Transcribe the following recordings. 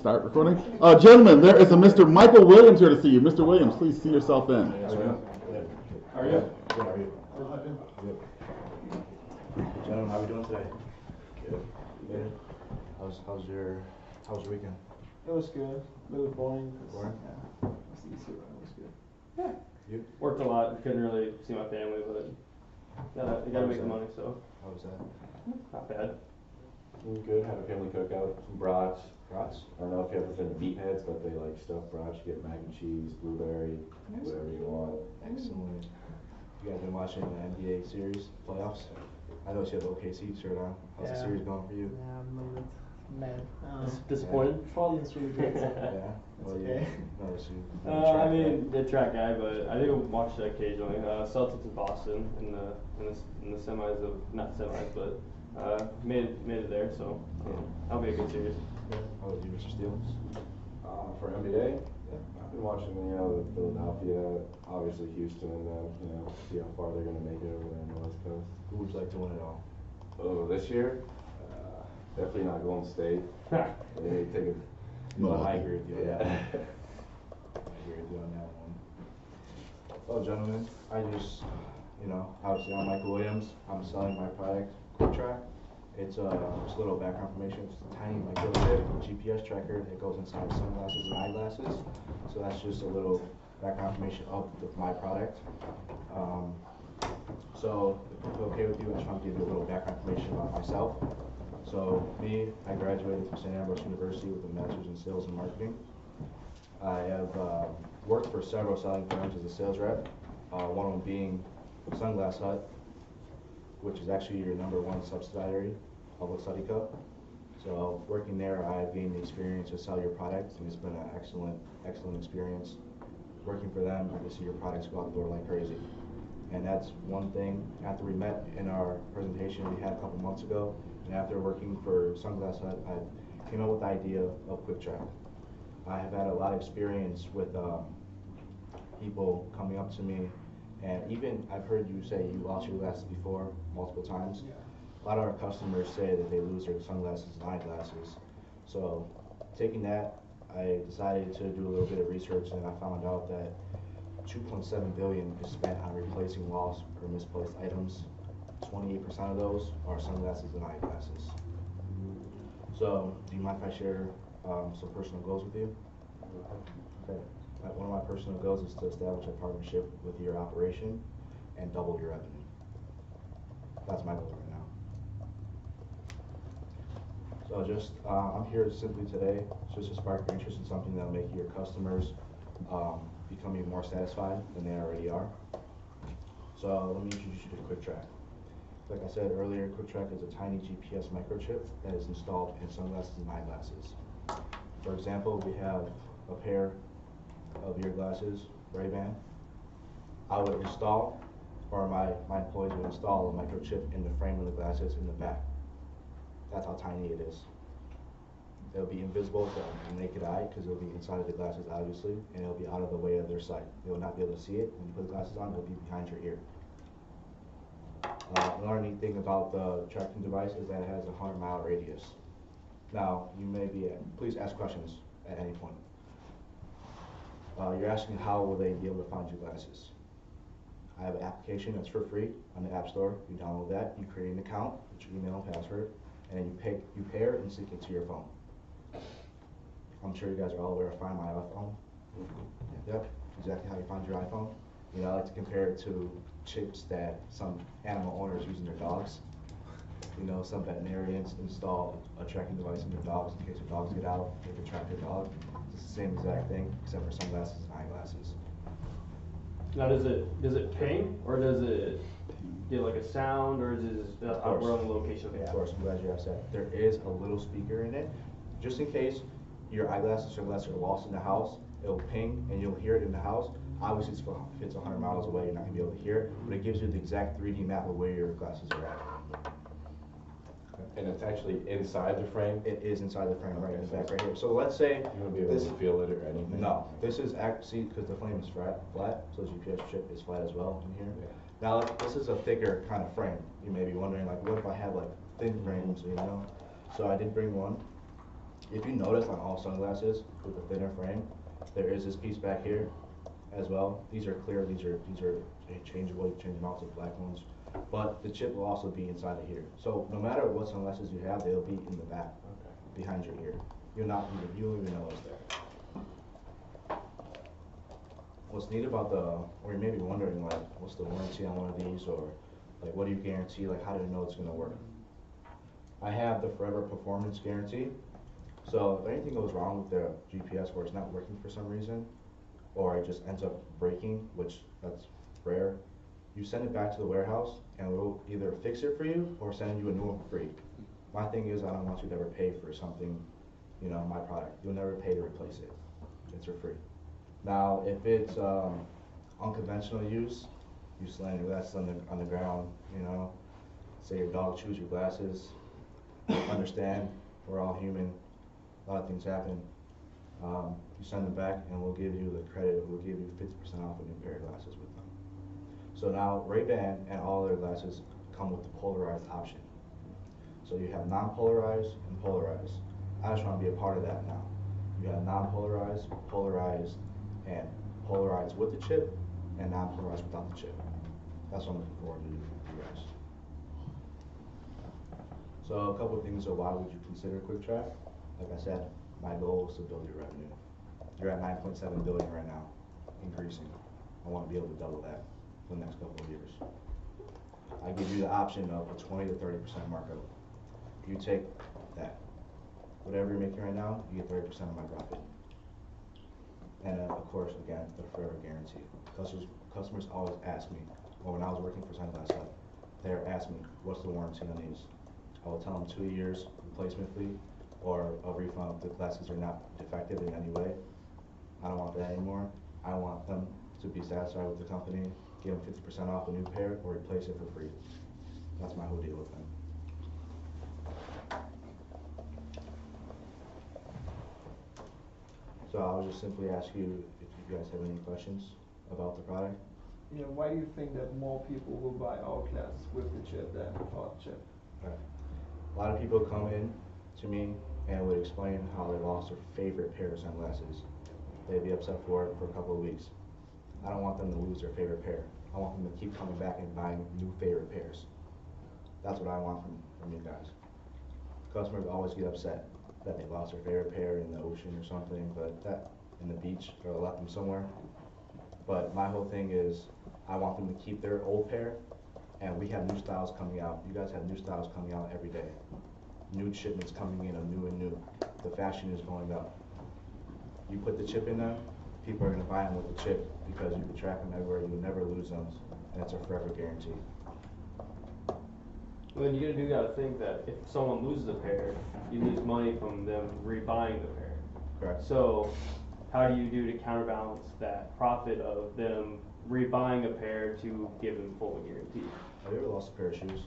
Start recording. Gentlemen, there is a Mr. Michael Williams here to see you. Mr. Williams, please see yourself in. How are you? Good, how are you? Good. Gentlemen, how are we doing today? Good. Good. How's your weekend? It was good. Really boring. Boring? Yeah. It was good. Yeah. You? Worked a lot. Couldn't really see my family, but you gotta make the money, so. How was that? Not bad. Good. Had a family cookout. Some brats. Brats? I don't know if you ever been to Meatheads, but they like stuffed brats. You get mac and cheese, blueberry, whatever you want. Excellent. You guys been watching the NBA series, playoffs? I know you have OKC shirt on. How's the series going for you? Yeah, I'm a little bit mad. Disappointed? Probably it's really good. Yeah. Well, okay. I mean, the track guy, but I do watch it occasionally. Celtics in Boston in the semis of not semis, but made it there. So that'll be a good series. How about you, Mr. Steele? For NBA, I've been watching the Philadelphia, obviously Houston, and then see how far they're gonna make it over there on the West Coast. Who would you like to win it all? Oh, this year, definitely not Golden State. They take it. No, I agree with you. Yeah. I agree with you on that one. Well, gentlemen, obviously I'm Michael Williams. I'm selling my product, QuickTrack. It's just a little background information. It's a tiny microchip, GPS tracker that goes inside sunglasses and eyeglasses. So that's just a little background information of my product. So if it's okay with you, I just want to give you a little background information about myself. So me, I graduated from St. Ambrose University with a master's in sales and marketing. I have worked for several selling firms as a sales rep, one of them being Sunglass Hut, which is actually your #1 subsidiary, Public Study Co. So working there, I've gained the experience to sell your products, and it's been an excellent experience. Working for them, I can see your products go out the door like crazy. And that's one thing, after we met in our presentation we had a couple months ago, and after working for Sunglass Hut, I came up with the idea of QuickTrack. I have had a lot of experience with people coming up to me, and even I've heard you say you lost your glasses before multiple times. Yeah. A lot of our customers say that they lose their sunglasses and eyeglasses. So taking that, I decided to do a little bit of research, and I found out that 2.7 billion is spent on replacing lost or misplaced items. 28% of those are sunglasses and eyeglasses. So, do you mind if I share some personal goals with you? Okay. One of my personal goals is to establish a partnership with your operation and double your revenue. That's my goal right now. So I'm here simply today just to spark your interest in something that will make your customers become even more satisfied than they already are. So let me introduce you to QuickTrack. Like I said earlier, QuickTrack is a tiny GPS microchip that is installed in sunglasses and eyeglasses. For example, we have a pair of your glasses, Ray-Ban. I would install, or my employees would install a microchip in the frame of the glasses in the back. That's how tiny it is. It'll be invisible to the naked eye because it'll be inside of the glasses, obviously, and it'll be out of the way of their sight. They will not be able to see it. When you put the glasses on, it'll be behind your ear. Another neat thing about the tracking device is that it has a 100-mile radius. Now, you may please ask questions at any point. You're asking how will they be able to find your glasses? I have an application that's for free on the App Store. You download that, you create an account with your email and password, and then you pair and sync it to your phone. I'm sure you guys are all aware of Find My iPhone. Yep, exactly how you find your iPhone. I like to compare it to chips that some animal owners use in their dogs. Some veterinarians install a tracking device in their dogs in case their dogs get out, they can track their dog. It's the same exact thing, except for sunglasses and eyeglasses. Now, does it ping, or does it get like a sound, or is it just we're on the location of the app? Of course, I'm glad you asked that. There is a little speaker in it, just in case your eyeglasses or sunglasses are lost in the house. It'll ping, and you'll hear it in the house. Obviously, if it's 100 miles away, you're not going to be able to hear it, but it gives you the exact 3D map of where your glasses are at. And it's actually inside the frame? It is inside the frame, right in the back right here. So let's say You won't be able to feel it or anything? No, this is actually, because the flame is flat, so the GPS chip is flat as well in here. Yeah. Now, this is a thicker kind of frame. You may be wondering, like, what if I have like thin frames, So I did bring one. If you notice on all sunglasses with the thinner frame, there is this piece back here as well. These are clear, these are changeable, you can change them out to black ones. But the chip will also be inside of here. So no matter what sunglasses you have, they'll be in the back, behind your ear. You'll even know it's there. What's neat about or you may be wondering, like, what's the warranty on one of these, or like, what do you guarantee, like, how do you know it's gonna work? I have the forever performance guarantee. So if anything goes wrong with the GPS where it's not working for some reason, or it just ends up breaking, which that's rare, you send it back to the warehouse and we'll either fix it for you or send you a new one for free. My thing is, I don't want you to ever pay for something, my product. You'll never pay to replace it. It's for free. Now, if it's unconventional use, you slam your glasses on the ground, say your dog chews your glasses, understand, we're all human, a lot of things happen. You send them back and we'll give you the credit, we'll give you 50% off a new pair of glasses with them. So now Ray-Ban and all their glasses come with the polarized option. So you have non-polarized and polarized. I just want to be a part of that now. You have non-polarized, polarized, and polarized with the chip, and non-polarized without the chip. That's what I'm looking forward to do for you guys. So a couple of things of why would you consider QuickTrack? Like I said, my goal is to build your revenue. You're at 9.7 billion right now, increasing. I want to be able to double that for the next couple of years. I give you the option of a 20 to 30% markup. You take that. Whatever you're making right now, you get 30% of my profit. And then, of course, again, the forever guarantee. Customers always ask me, or when I was working for Sunglass Hut, they're asking me, what's the warranty on these? I will tell them 2 years replacement fee, or a refund if the glasses are not defective in any way. I don't want that anymore. I want them to be satisfied with the company, give them 50% off a new pair, or replace it for free. That's my whole deal with them. So I'll just simply ask you if you guys have any questions about the product. Why do you think that more people will buy our glasses with the chip than without the chip? Right. A lot of people come in to me and would explain how they lost their favorite pair of sunglasses. They'd be upset for it for a couple of weeks. I don't want them to lose their favorite pair. I want them to keep coming back and buying new favorite pairs. That's what I want from you guys. Customers always get upset that they lost their favorite pair in the ocean or something, but that in the beach, or left them somewhere. But my whole thing is, I want them to keep their old pair, and we have new styles coming out. You guys have new styles coming out every day. New shipments coming in of new and new. The fashion is going up. You put the chip in them, people are going to buy them with the chip because you can track them everywhere, you will never lose them, and it's a forever guarantee. Well, then you gotta think that if someone loses a pair, you lose money from them rebuying the pair. Correct. So, how do you do to counterbalance that profit of them rebuying a pair to give them full guarantee? Have you ever lost a pair of shoes?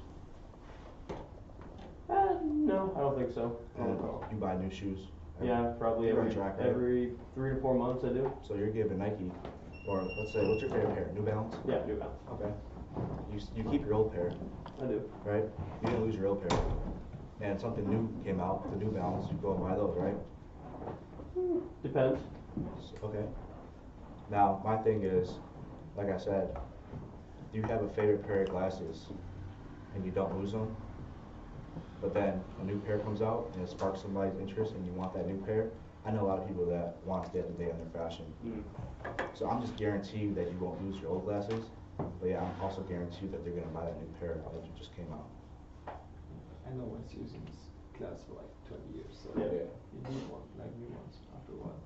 No, I don't think so. And you buy new shoes? Yeah, probably You're on every track, right? every 3 to 4 months I do. So you're giving Nike, or let's say, what's your favorite pair? New Balance? Yeah, New Balance. Okay. You keep your old pair, I do. right? You didn't lose your old pair. And something new came out, the New Balance, you go and buy those, right? Depends. Okay. Now, my thing is, like I said, you have a favorite pair of glasses and you don't lose them, but then a new pair comes out and it sparks somebody's interest and you want that new pair. I know a lot of people that want to stay up to date on their fashion. So I'm just guaranteeing that you won't lose your old glasses, but yeah, I'm also guaranteed that they're going to buy that new pair that just came out. And no one's using this glass for like 20 years, so Yeah. you need one, like new ones after a while.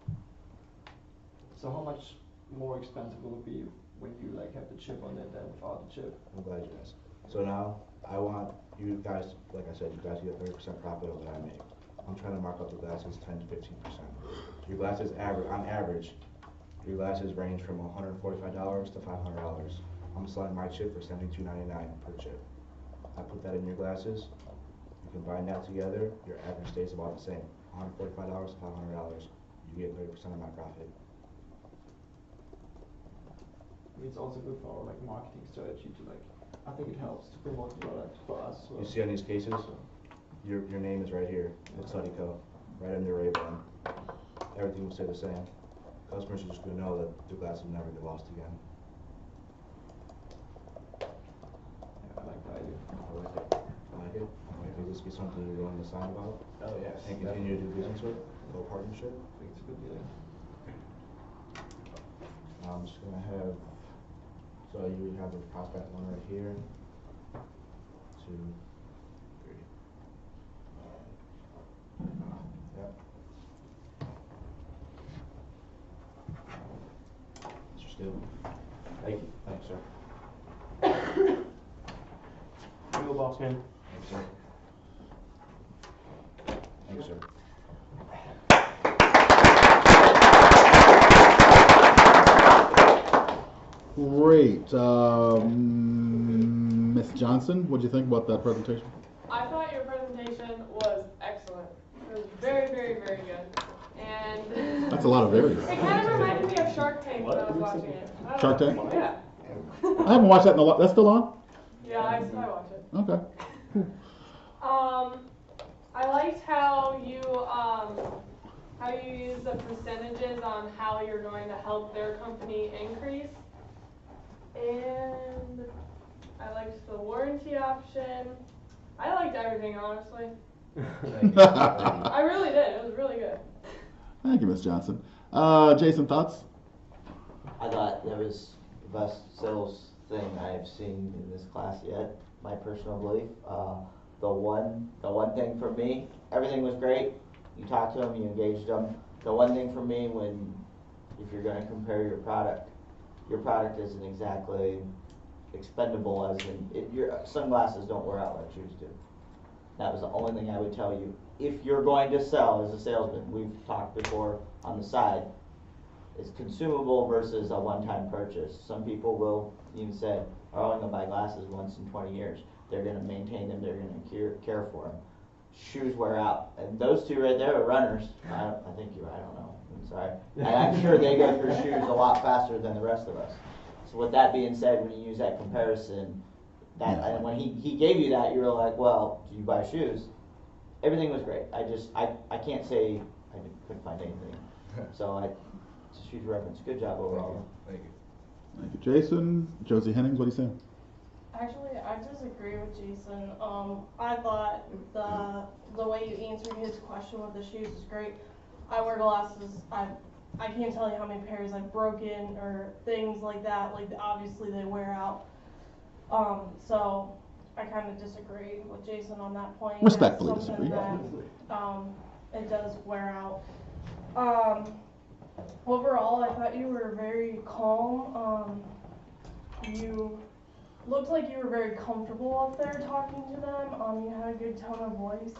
So how much more expensive will it be when you like have the chip on it than without the chip? I'm glad you asked. So now, I want you guys, like I said, you guys get 30% profit of what I make. I'm trying to mark up the glasses 10 to 15%. Your glasses on average, your glasses range from $145 to $500. I'm selling my chip for $72.99 per chip. I put that in your glasses. You combine that together, your average stays about the same. $145 to $500. You get 30% of my profit. I mean, it's also good for our like marketing strategy to like, I think it helps to promote the product for us as well. You see on these cases, your name is right here. It's Study Co. right on their label, and everything will stay the same. Customers are just going to know that their glasses will never get lost again. I like the idea. I like it. I like it. Will this be something you're willing to sign about? Oh, yes. And continue to do business with? No partnership? I think it's a good deal. I'm just going to have, so you have the prospect one right here. 2, 3. Yep. Mr. Steele. Thank you. Thanks, sir. You go, boss man. Thanks, sir. Thanks, sir. Great. Ms. Johnson, what do you think about that presentation? I thought your presentation was excellent. It was very, very, very good. And That's a lot of very. it kind of reminded me of Shark Tank when I was watching it. I don't Shark know. Tank? Yeah. I haven't watched that in a lot. That's still on? Yeah, I watch it. Okay. I liked how you use the percentages on how you're going to help their company increase. And I liked the warranty option. I liked everything, honestly. I really did. It was really good. Thank you, Ms. Johnson. Jason, thoughts? I thought that was the best sales thing I've seen in this class yet, my personal belief. The one thing for me, everything was great. You talked to them, you engaged them. The one thing for me, if you're going to compare your product isn't exactly expendable, as in your sunglasses don't wear out like shoes do. That was the only thing I would tell you. If you're going to sell as a salesman, we've talked before on the side, it's consumable versus a one-time purchase. Some people will even say, oh, I'm going to buy glasses once in 20 years. They're going to maintain them, they're going to care for them. Shoes wear out. And those two right there are runners. I think you're right, I don't know. I'm sorry. And I'm sure they go through shoes a lot faster than the rest of us. So with that being said, when you use that comparison, and when he gave you that, you were like, well, do you buy shoes? Everything was great. I can't say I couldn't find anything. So it's a huge reference. Good job overall. Thank you. Thank you, Jason. Josie Hennings, what do you say? Actually, I disagree with Jason. I thought the way you answered his question with the shoes is great. I wear glasses. I can't tell you how many pairs I've broken or things like that. Like obviously they wear out. So I kind of disagree with Jason on that point. Respectfully That's something disagree. that it does wear out. Overall, I thought you were very calm. You looked like you were very comfortable up there talking to them. You had a good tone of voice.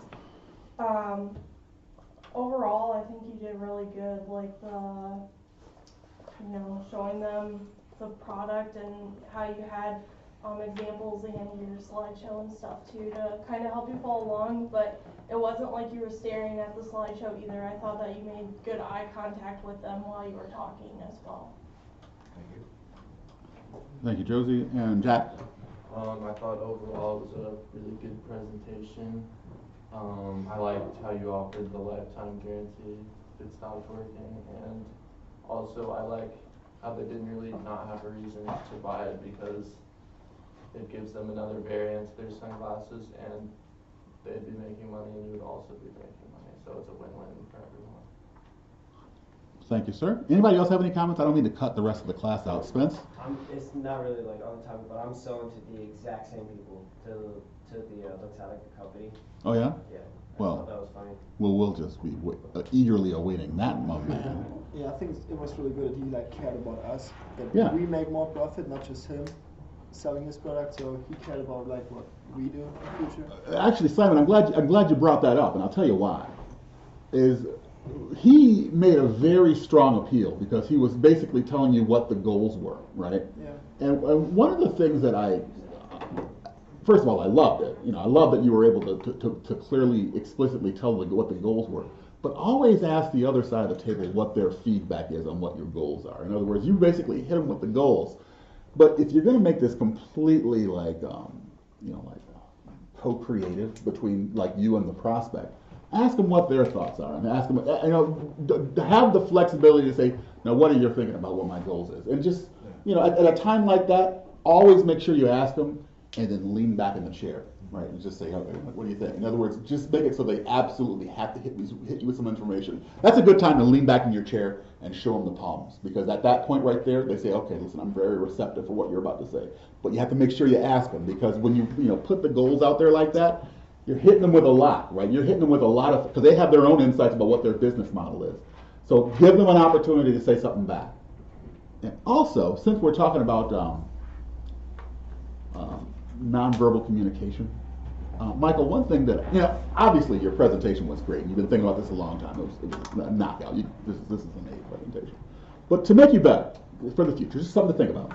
Overall, I think you did really good. Like showing them the product and how you had examples and your slideshow and stuff too to kind of help you follow along. But it wasn't like you were staring at the slideshow either. I thought that you made good eye contact with them while you were talking as well. Thank you. Thank you, Josie. And Jack? I thought overall it was a really good presentation. I liked how you offered the lifetime guarantee if it stopped working, and also I like how they didn't really not have a reason to buy it because it gives them another variant to their sunglasses, and they'd be making money and you would also be making money, so it's a win-win for everyone. Thank you, sir. Anybody else have any comments? I don't mean to cut the rest of the class out. Spence? It's not really like on the topic, but I'm selling to the exact same people, to the looks like a company. Oh, yeah? Yeah. Well, That was funny. we'll just be eagerly awaiting that, my man. Yeah, I think it was really good that he cared about us, that Yeah. we make more profit, not just him selling his product. So he cared about what we do in the future. Actually, Simon, I'm glad you brought that up, and I'll tell you why. He made a very strong appeal because he was basically telling you what the goals were, right? Yeah. And one of the things that first of all, I loved it. I love that you were able to clearly, explicitly tell what the goals were. But always ask the other side of the table what their feedback is on what your goals are. In other words, you basically hit them with the goals. But if you're going to make this completely co-creative between you and the prospect, Ask them what their thoughts are, and ask them, to have the flexibility to say, now what are you thinking about what my goals is? And just, at a time like that, always make sure you ask them, and then lean back in the chair, right? And just say, okay, what do you think? In other words, just make it so they absolutely have to hit you with some information. That's a good time to lean back in your chair and show them the palms, because at that point right there, they say, okay, listen, I'm very receptive for what you're about to say. But you have to make sure you ask them, because when you put the goals out there like that, you're hitting them with a lot, right? You're hitting them with a lot of, because they have their own insights about what their business model is. So give them an opportunity to say something back. And also, since we're talking about nonverbal communication, Michael, one thing that, obviously your presentation was great. You've been thinking about this a long time. It was a knockout. This is an A presentation. But to make you better for the future, just something to think about.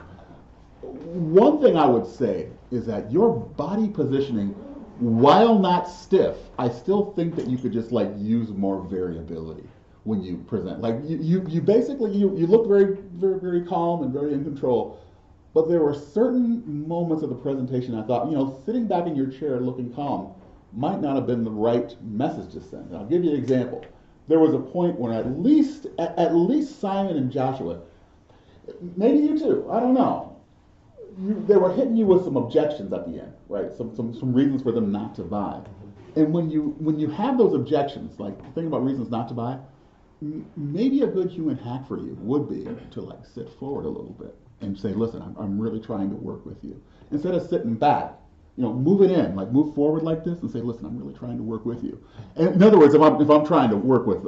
One thing I would say is that your body positioning, while not stiff, I still think that you could just use more variability when you present. You basically look very, very, very calm and very in control, but there were certain moments of the presentation I thought, sitting back in your chair looking calm might not have been the right message to send. And I'll give you an example. There was a point when at least Simon and Joshua, maybe you too, I don't know, they were hitting you with some objections at the end, right? Some reasons for them not to buy. And when you have those objections, think about reasons not to buy, maybe a good human hack for you would be to sit forward a little bit and say, listen, I'm really trying to work with you. Instead of sitting back, move it in, move forward like this and say, listen, I'm really trying to work with you. And in other words, if I'm trying to work with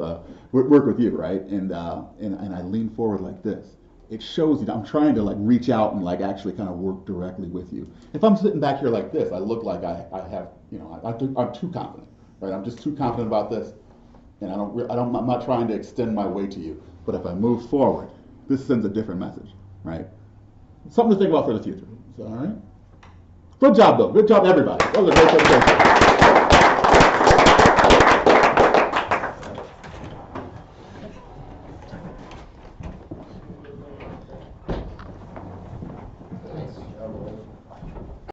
you, right, and I lean forward like this, it shows you that I'm trying to reach out and actually kind of work directly with you. If I'm sitting back here like this, I look like I have, I'm too confident, right? I'm just too confident about this, and I'm not trying to extend my way to you. But if I move forward, this sends a different message, right? Something to think about for the future. All right. Good job, Bill. Good job, everybody. That was a great presentation.